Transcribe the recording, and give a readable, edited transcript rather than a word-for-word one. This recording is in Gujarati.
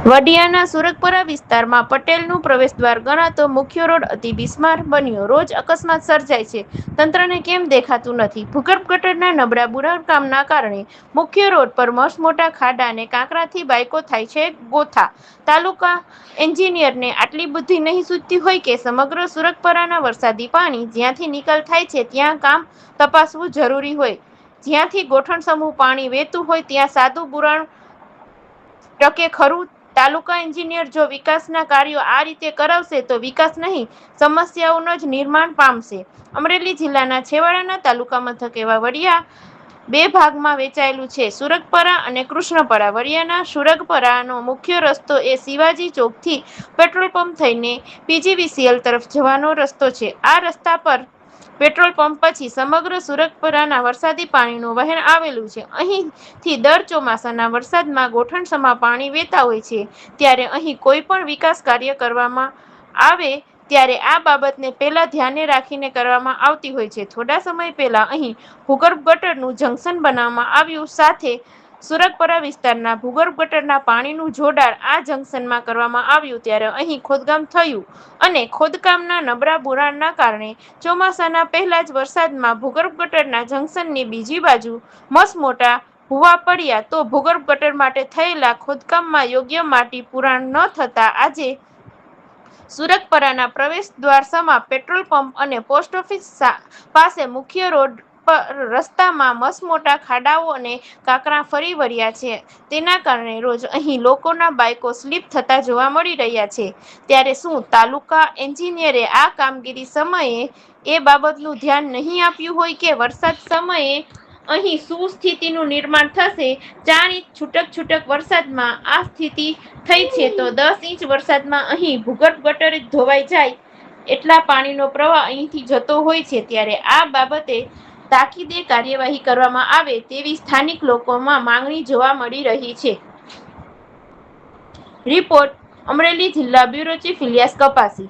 વડિયાના સુરગપરા વિસ્તારમાં પટેલનું પ્રવેશદ્વાર ગણાતો મુખ્ય રોડ અતિ બિસ્માર બન્યો. રોજ અકસ્માત સર્જાય છે, તંત્રને કેમ દેખાતું નથી? ભૂગર્ભ ગટરના નબળા બુરાણકામના કારણે મુખ્ય રોડ પર મસમોટા ખાડા અને કાંકરાથી બાઇકો થાય છે ગોથા. તાલુકા એન્જિનિયરને આટલી બુદ્ધિ નહીં સૂઝતી હોય કે સમગ્ર સુરગપરાના વરસાદી પાણી જ્યાંથી નિકાલ થાય છે ત્યાં કામ તપાસવું જરૂરી હોય. જ્યાંથી ગોઠણસમૂહ પાણી વહેતું હોય ત્યાં સાદું બુરાણ ટકે ખરું? તાલુકા એન્જિનિયર જો વિકાસના કાર્યો આ રીતે કરાવશે તો વિકાસ નહીં, સમસ્યાઓનું જ નિર્માણ પામશે. અમરેલી જિલ્લાના છેવાડાના તાલુકા મથક એવા વડિયા બે ભાગમાં વેચાયેલું છે, સુરગપરા અને કૃષ્ણપરા. વડિયાના સુરગપરાનો મુખ્ય રસ્તો એ શિવાજી ચોકથી પેટ્રોલ પંપ થઈને પીજીવીસીએલ તરફ જવાનો રસ્તો છે. આ રસ્તા પર પેટ્રોલ પંપ પછી સમગ્ર સુરગપરાના વરસાદી પાણીનું વહેણ આવેલું છે. અહીંથી દર ચોમાસાના વરસાદમાં ગોઠણસમા પાણી વહેતા હોય છે. ત્યારે અહીં કોઈ પણ વિકાસ કાર્ય કરવામાં આવે ત્યારે આ બાબતને પહેલા ધ્યાને રાખીને કરવામાં આવતી હોય છે. થોડા સમય પહેલા અહીં ભૂગર્ભ ગટરનું જંકશન બનાવવામાં આવ્યું. સાથે સુરગપરા વિસ્તારના ભૂગર્ભ ગટરના પાણીનું જોડાણ આ જંકશનમાં કરવામાં આવ્યું ત્યારે અહીં ખોદકામ થયું અને ખોદકામના નબળા બુરાણના કારણે ચોમાસાના પહેલા જ વરસાદમાં ભૂગર્ભ ગટરના જંકશનની બીજી બાજુ મસમોટા ભૂવા પડ્યા તો ભૂગર્ભ ગટર માટે થયેલા ખોદકામમાં યોગ્ય માટી પુરાણ ન થતા આજે સુરગપરાના પ્રવેશદ્વાર સમા પેટ્રોલ પંપ અને પોસ્ટ ઓફિસ પાસે મુખ્ય રોડ પર રસ્તામાં મસમોટા ખાડાઓ અને કાંકરા ફરી વળ્યા છે. તેના કારણે રોજ અહીં લોકોના બાઇકો સ્લીપ થતા જોવા મળી રહ્યા છે. ત્યારે શું તાલુકા એન્જિનિયરે આ કામગીરી સમયે એ બાબતનું ધ્યાન નહીં આપ્યું હોય કે વરસાદ સમયે અહીં શું સ્થિતિનું નિર્માણ થશે? 4 ઇંચ છૂટક વરસાદમાં આ સ્થિતિ થઈ છે તો 10 ઇંચ વરસાદમાં અહીં ભૂગર્ભ ગટર જ ધોવાઈ જાય એટલા પાણીનો પ્રવાહ અહીંથી જતો હોય છે. ત્યારે આ બાબતે તાકીદે કાર્યવાહી કરવામાં આવે તેવી સ્થાનિક લોકોમાં માંગણી જોવા મળી રહી છે. રિપોર્ટ અમરેલી જિલ્લા બ્યુરો ચીફ ઇલિયાસ કપાસી.